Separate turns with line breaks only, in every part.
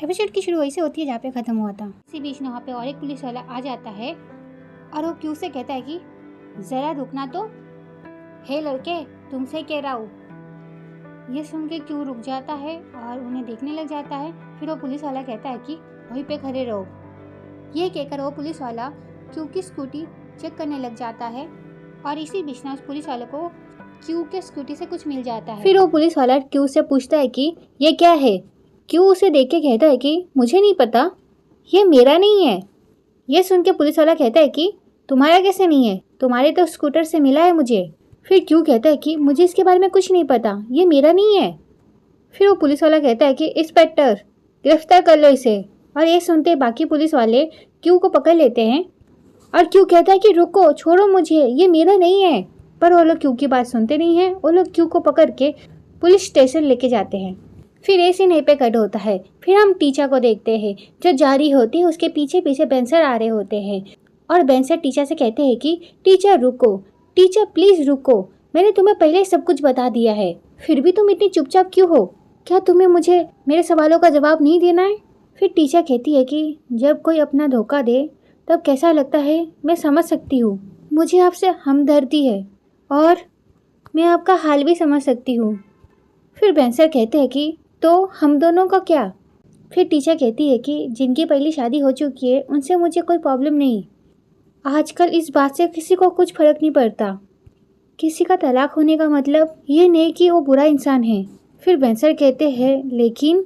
Episode की शुरू वैसे होती है जहाँ पे खत्म हुआ था। इसी बीच में वहाँ पे और एक पुलिस वाला आ जाता है और वो क्यू से कहता है कि जरा रुकना तो, हे लड़के तुमसे कह रहा हूँ। ये सुन के क्यू रुक जाता है और उन्हें देखने लग जाता है। फिर वो पुलिस वाला कहता है कि वहीं पे खड़े रहो। ये कहकर वो पुलिस वाला क्यू की स्कूटी चेक करने लग जाता है और इसी बीच में उस पुलिस वाले को क्यू के स्कूटी से कुछ मिल जाता है। फिर वो पुलिस वाला क्यू से पूछता है कि ये क्या है। क्यू उसे देख के कहता है कि मुझे नहीं पता, ये मेरा नहीं है। ये सुन के पुलिस वाला कहता है कि तुम्हारा कैसे नहीं है, तुम्हारे तो स्कूटर से मिला है मुझे। फिर क्यू कहता है कि मुझे इसके बारे में कुछ नहीं पता, ये मेरा नहीं है। फिर वो पुलिस वाला कहता है कि इंस्पेक्टर गिरफ्तार कर लो इसे। और ये सुनते बाकी पुलिस वाले क्यू को पकड़ लेते हैं और क्यू कहता है कि रुको, छोड़ो मुझे, ये मेरा नहीं है। पर वो लोग क्यू की बात सुनते नहीं हैं। वो लोग क्यू को पकड़ के पुलिस स्टेशन लेके जाते हैं। फिर ये सीन यहीं पे कट होता है। फिर हम टीचर को देखते हैं जो जा रही होती है, उसके पीछे पीछे बेंसर आ रहे होते हैं और बेंसर टीचर से कहते हैं कि टीचर रुको, टीचर प्लीज़ रुको, मैंने तुम्हें पहले ही सब कुछ बता दिया है, फिर भी तुम इतनी चुपचाप क्यों हो? क्या तुम्हें मुझे मेरे सवालों का जवाब नहीं देना है? फिर टीचर कहती है कि जब कोई अपना धोखा दे तब कैसा लगता है मैं समझ सकती हूँ, मुझे आपसे हमदर्दी है और मैं आपका हाल भी समझ सकती हूँ। फिर बेंसर कहते हैं कि तो हम दोनों का क्या? फिर टीचर कहती है कि जिनकी पहली शादी हो चुकी है उनसे मुझे कोई प्रॉब्लम नहीं, आजकल इस बात से किसी को कुछ फर्क नहीं पड़ता। किसी का तलाक होने का मतलब ये नहीं कि वो बुरा इंसान है। फिर बेंसर कहते हैं लेकिन,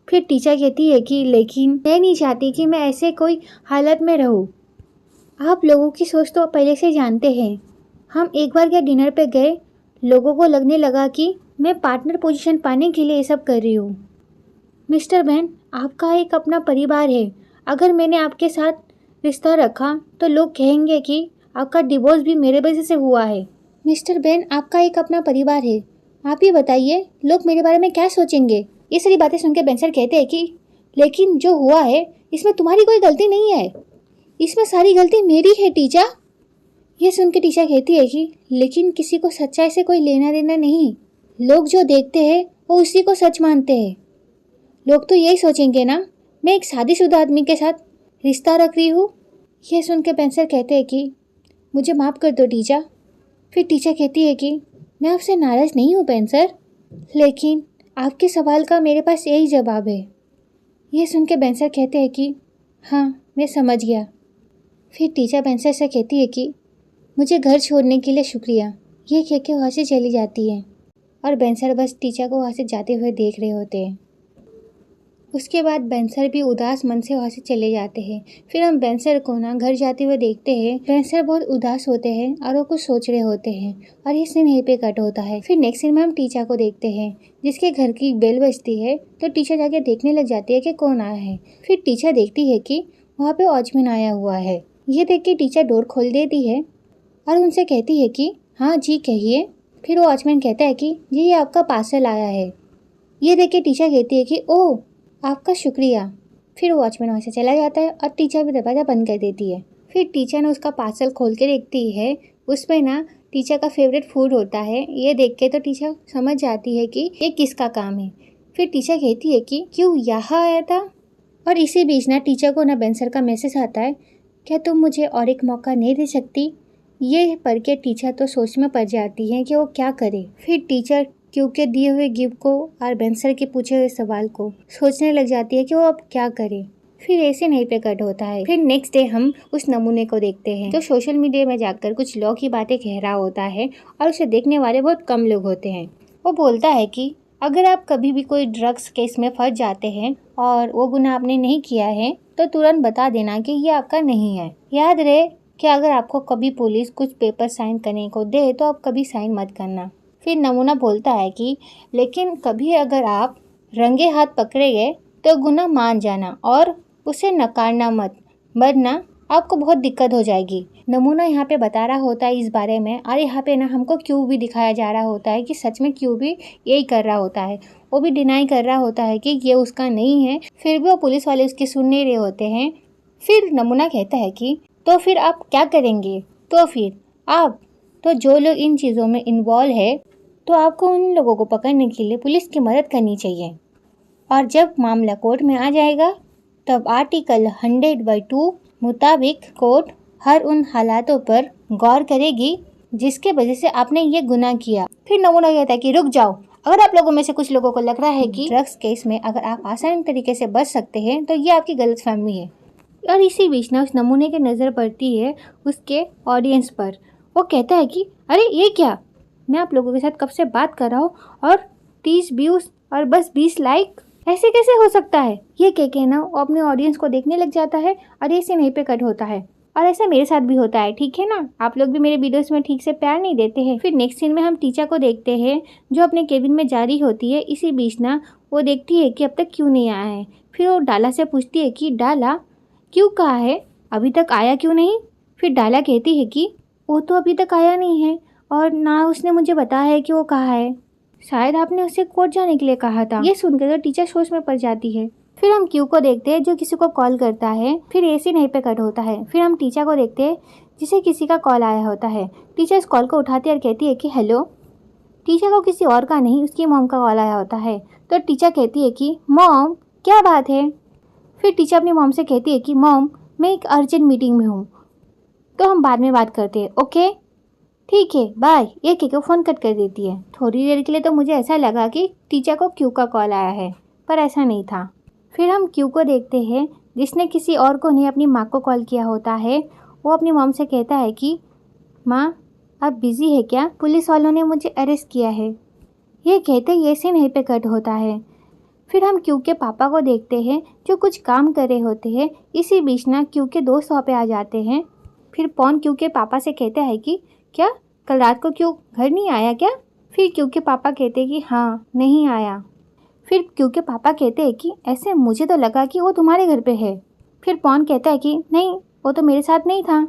फिर टीचर कहती है कि लेकिन मैं नहीं चाहती कि मैं ऐसे कोई हालत में रहूं। आप लोगों की सोच तो पहले से जानते हैं। हम एक बार क्या डिनर पे गए, लोगों को लगने लगा कि मैं पार्टनर पोजीशन पाने के लिए ये सब कर रही हूँ। मिस्टर बेन, आपका एक अपना परिवार है। अगर मैंने आपके साथ रिश्ता रखा तो लोग कहेंगे कि आपका डिवोर्स भी मेरे वजह से हुआ है। मिस्टर बेन, आपका एक अपना परिवार है, आप ही बताइए लोग मेरे बारे में क्या सोचेंगे? ये सारी बातें सुन के बेंसर कहते हैं कि लेकिन जो हुआ है इसमें तुम्हारी कोई गलती नहीं है, इसमें सारी गलती मेरी है टीचर। ये सुन के टीचर कहती है कि लेकिन किसी को सच्चाई से कोई लेना देना नहीं, लोग जो देखते हैं वो उसी को सच मानते हैं। लोग तो यही सोचेंगे ना मैं एक शादीशुदा आदमी के साथ रिश्ता रख रही हूँ। ये सुन के बेंसर कहते हैं कि मुझे माफ़ कर दो टीचर। फिर टीचर कहती है कि मैं आपसे नाराज़ नहीं हूँ बेंसर, लेकिन आपके सवाल का मेरे पास यही जवाब है। ये सुन के बेंसर कहते हैं कि हाँ मैं समझ गया। फिर टीचर बेंसर से कहती है कि मुझे घर छोड़ने के लिए शुक्रिया। ये कह के वहाँ से चली जाती है और बेंसर बस टीचर को वहाँ से जाते हुए देख रहे होते हैं। उसके बाद बेंसर भी उदास मन से वहाँ से चले जाते हैं। फिर हम बेंसर को ना घर जाते हुए देखते हैं। बेंसर बहुत उदास होते हैं और वो कुछ सोच रहे होते हैं और ये सीन यहीं पे कट होता है। फिर नेक्स्ट सीन में हम टीचर को देखते हैं जिसके घर की बेल बजती है तो टीचर जाके देखने लग जाती है कि कौन आया है। फिर टीचर देखती है कि वहाँ पे वॉचमैन आया हुआ है। ये देख के टीचर डोर खोल देती है और उनसे कहती है कि हाँ जी कहिए। फिर वो वॉचमैन कहता है कि जी ये आपका पार्सल आया है। ये देख के टीचर कहती है कि ओह आपका शुक्रिया। फिर वॉचमैन वहाँ से चला जाता है और टीचर भी दरवाज़ा बंद कर देती है। फिर टीचर ने उसका पार्सल खोल के देखती है, उसमें ना टीचर का फेवरेट फूड होता है। ये देख के तो टीचर समझ जाती है कि ये किसका काम है। फिर टीचर कहती है कि क्यों यहाँ आया था। और इसी बीच ना टीचर को ना बेंसर का मैसेज आता है, क्या तुम मुझे और एक मौका नहीं दे सकती? ये पढ़ के टीचर तो सोच में पड़ जाती है कि वो क्या करे। फिर टीचर क्यू के दिए हुए गिफ्ट को और बेंसर के पूछे हुए सवाल को सोचने लग जाती है कि वो अब क्या करे। फिर ऐसे नहीं पे कट होता है। फिर नेक्स्ट डे हम उस नमूने को देखते हैं जो सोशल मीडिया में जाकर कुछ लॉ की बातें कह रहा होता है और उसे देखने वाले बहुत कम लोग होते हैं। वो बोलता है कि अगर आप कभी भी कोई ड्रग्स केस में फंस जाते हैं और वो गुनाह आपने नहीं किया है तो तुरंत बता देना कि ये आपका नहीं है। याद रहे कि अगर आपको कभी पुलिस कुछ पेपर साइन करने को दे तो आप कभी साइन मत करना। फिर नमूना बोलता है कि लेकिन कभी अगर आप रंगे हाथ पकड़े गए तो गुनाह मान जाना और उसे नकारना मत, वरना आपको बहुत दिक्कत हो जाएगी। नमूना यहाँ पे बता रहा होता है इस बारे में और यहाँ पे ना हमको क्यू भी दिखाया जा रहा होता है कि सच में क्यू भी यही कर रहा होता है। वो भी डिनाई कर रहा होता है कि ये उसका नहीं है, फिर भी वो पुलिस वाले उसकी सुन नहीं रहे होते हैं। फिर नमूना कहता है कि तो फिर आप क्या करेंगे? तो फिर आप तो जो लोग इन चीज़ों में इन्वॉल्व है तो आपको उन लोगों को पकड़ने के लिए पुलिस की मदद करनी चाहिए। और जब मामला कोर्ट में आ जाएगा तब आर्टिकल 100/2 मुताबिक कोर्ट हर उन हालातों पर गौर करेगी जिसके वजह से आपने ये गुनाह किया। फिर नमूना कहता है कि रुक जाओ, अगर आप लोगों में से कुछ लोगों को लग रहा है कि ड्रग्स केस में अगर आप आसान तरीके से बच सकते हैं तो ये आपकी गलतफहमी है। और इसी बीच ना उस नमूने की नज़र पड़ती है उसके ऑडियंस पर। वो कहता है कि अरे ये क्या, मैं आप लोगों के साथ कब से बात कर रहा हूँ और 30 व्यूज़ और बस 20 लाइक, ऐसे कैसे हो सकता है। ये कह के ना वो अपने ऑडियंस को देखने लग जाता है और ये सीन यहीं पे कट होता है। और ऐसा मेरे साथ भी होता है, ठीक है ना। आप लोग भी मेरे वीडियोस में ठीक से प्यार नहीं देते हैं। फिर नेक्स्ट सीन में हम टीचा को देखते हैं जो अपने केबिन में जा रही होती है। इसी बीच ना वो देखती है कि अब तक क्यों नहीं आया है। फिर वो डाला से पूछती है कि डाला क्यों कहा है, अभी तक आया क्यों नहीं। फिर डाला कहती है कि वो तो अभी तक आया नहीं है और ना उसने मुझे बताया है कि वो कहाँ है, शायद आपने उसे कोर्ट जाने के लिए कहा था। ये सुनकर तो टीचर सोच में पड़ जाती है। फिर हम क्यू को देखते हैं जो किसी को कॉल करता है। फिर एसी नहीं पे कट होता है। फिर हम टीचर को देखते हैं जिसे किसी का कॉल आया होता है। टीचर इस कॉल को उठाती है और कहती है कि हेलो। टीचर को किसी और का नहीं, उसकी मॉम का कॉल आया होता है। तो टीचर कहती है कि मॉम क्या बात है। फिर टीचर अपनी मॉम से कहती है कि मॉम मैं एक अर्जेंट मीटिंग में हूँ, तो हम बाद में बात करते हैं, ओके ठीक है बाय। ये कहकर फ़ोन कट कर देती है। थोड़ी देर के लिए तो मुझे ऐसा लगा कि टीचर को क्यू का कॉल आया है, पर ऐसा नहीं था। फिर हम क्यू को देखते हैं जिसने किसी और को नहीं अपनी माँ को कॉल किया होता है। वो अपनी मॉम से कहता है कि माँ आप बिज़ी है क्या, पुलिस वालों ने मुझे अरेस्ट किया है। ये कहते ये सीन यहीं पे कट होता है। फिर हम क्यू के पापा को देखते हैं जो कुछ काम कर रहे होते हैं। इसी बीच ना क्यू के दोस्त वहाँ पे आ जाते हैं। फिर पॉन क्यू के पापा से कहता है कि क्या कल रात को क्यू घर नहीं आया क्या। फिर क्यू के पापा कहते हैं कि हाँ नहीं आया। फिर क्यू के पापा कहते हैं कि ऐसे मुझे तो लगा कि वो तुम्हारे घर पे है। फिर पॉन कहता है कि नहीं वो तो मेरे साथ नहीं था।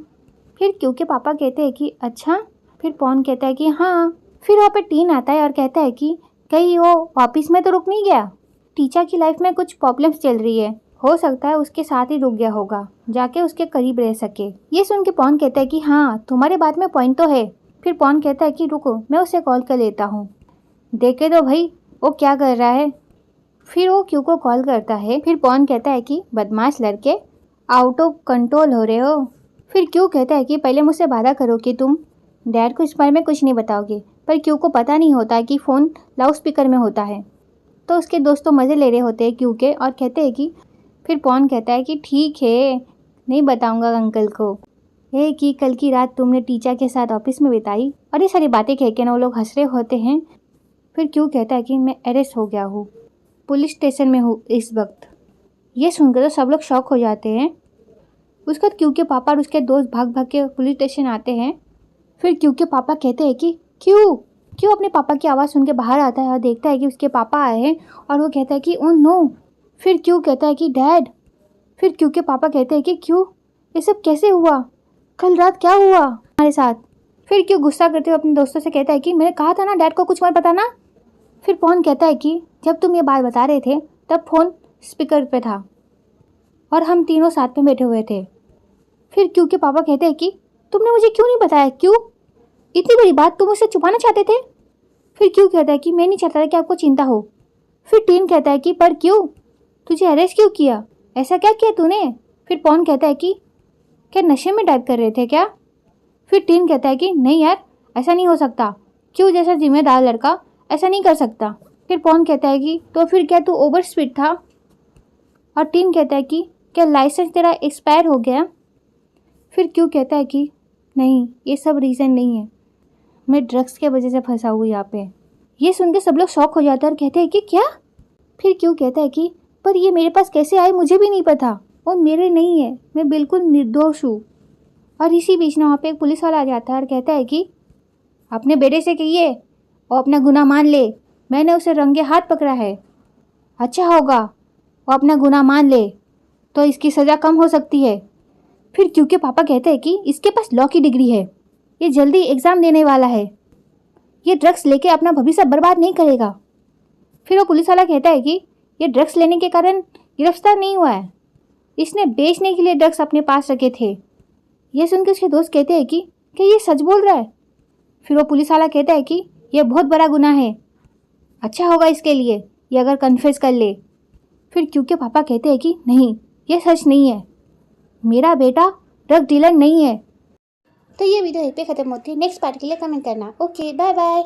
फिर क्यू के पापा कहते हैं कि अच्छा। फिर पॉन कहता है कि हाँ। फिर वहाँ पे टीन आता है और कहता है कि कहीं वो ऑफिस में तो रुक नहीं गया। टीचर की लाइफ में कुछ प्रॉब्लम्स चल रही है, हो सकता है उसके साथ ही रुक गया होगा, जाके उसके करीब रह सके। ये सुन के पॉन कहता है कि हाँ तुम्हारे बात में पॉइंट तो है। फिर पॉन कहता है कि रुको मैं उसे कॉल कर लेता हूँ, देखे तो भाई वो क्या कर रहा है। फिर वो क्यू को कॉल करता है। फिर पॉन कहता है कि बदमाश लड़के आउट ऑफ कंट्रोल हो रहे हो। फिर क्यू कहता है कि पहले मुझसे वादा करो कि तुम डैड को इस बारे में कुछ नहीं बताओगे। पर क्यू को पता नहीं होता कि फ़ोन लाउड स्पीकर में होता है। तो उसके दोस्त तो मज़े ले रहे होते हैं क्यू के और कहते हैं कि फिर पॉन कहता है कि ठीक है नहीं बताऊंगा अंकल को। ये कि कल की रात तुमने टीचर के साथ ऑफिस में बिताई, और ये सारी बातें कह के ना वो लोग हंस रहे होते हैं। फिर क्यू कहता है कि मैं अरेस्ट हो गया हूँ, पुलिस स्टेशन में हूँ इस वक्त। ये सुनकर तो सब लोग शॉक हो जाते हैं। उसके बाद क्यू के पापा और उसके दोस्त भाग भाग के पुलिस स्टेशन आते हैं। फिर क्यू के पापा कहते हैं कि क्यों अपने पापा की आवाज़ सुन के बाहर आता है और देखता है कि उसके पापा आए हैं और वो कहता है कि ओह नो। फिर क्यू कहता है कि डैड। फिर क्यू के पापा कहते हैं कि क्यों ये सब कैसे हुआ, कल रात क्या हुआ हमारे साथ। फिर क्यू गुस्सा करते हुए अपने दोस्तों से कहता है कि मैंने कहा था ना डैड को कुछ मत बताना। फिर पॉन कहता है कि जब तुम ये बात बता रहे थे तब फ़ोन स्पीकर पे था और हम तीनों साथ में बैठे हुए थे। फिर क्यू के पापा कहते हैं कि तुमने मुझे क्यों नहीं बताया, क्यों इतनी बड़ी बात तुम मुझसे छुपाना चाहते थे। फिर क्यू कहता है कि मैं नहीं चाहता था कि आपको चिंता हो। फिर टीन कहता है कि पर क्यों, तुझे अरेस्ट क्यों किया, ऐसा क्या किया तूने। फिर पॉन कहता है कि क्या नशे में ड्राइव कर रहे थे क्या। फिर टीन कहता है कि नहीं यार ऐसा नहीं हो सकता, क्यों जैसा जिम्मेदार लड़का ऐसा नहीं कर सकता। फिर पॉन कहता है कि तो फिर क्या तू ओवर स्पीड था। और टीन कहता है कि क्या लाइसेंस तेरा एक्सपायर हो गया। फिर क्यू कहता है कि नहीं ये सब रीज़न नहीं है, मैं ड्रग्स के वजह से फंसा हूँ यहाँ पे। ये सुन के सब लोग शॉक हो जाते हैं और कहते हैं कि क्या। फिर क्यू कहता है कि पर ये मेरे पास कैसे आए मुझे भी नहीं पता, और मेरे नहीं है, मैं बिल्कुल निर्दोष हूँ। और इसी बीच ना वहाँ पे एक पुलिस वाला आ जाता है और कहता है कि अपने बेटे से कहिए वो अपना गुनाह मान ले, मैंने उसे रंगे हाथ पकड़ा है। अच्छा होगा वो अपना गुनाह मान ले तो इसकी सज़ा कम हो सकती है। फिर क्यू के पापा कहते हैं कि इसके पास लॉ की डिग्री है, ये जल्दी एग्ज़ाम देने वाला है, ये ड्रग्स लेके अपना भविष्य बर्बाद नहीं करेगा। फिर वो पुलिस वाला कहता है कि ये ड्रग्स लेने के कारण गिरफ्तार नहीं हुआ है, इसने बेचने के लिए ड्रग्स अपने पास रखे थे। यह सुनकर उसके दोस्त कहते हैं कि क्या ये सच बोल रहा है। फिर वो पुलिस वाला कहता है कि यह बहुत बड़ा गुनाह है, अच्छा होगा इसके लिए ये अगर कन्फेस कर ले। फिर क्यू के पापा कहते हैं कि नहीं, ये सच नहीं है, मेरा बेटा ड्रग डीलर नहीं है। तो ये वीडियो यहीं पे ख़त्म होती है। नेक्स्ट पार्ट के लिए कमेंट करना। Okay, bye bye.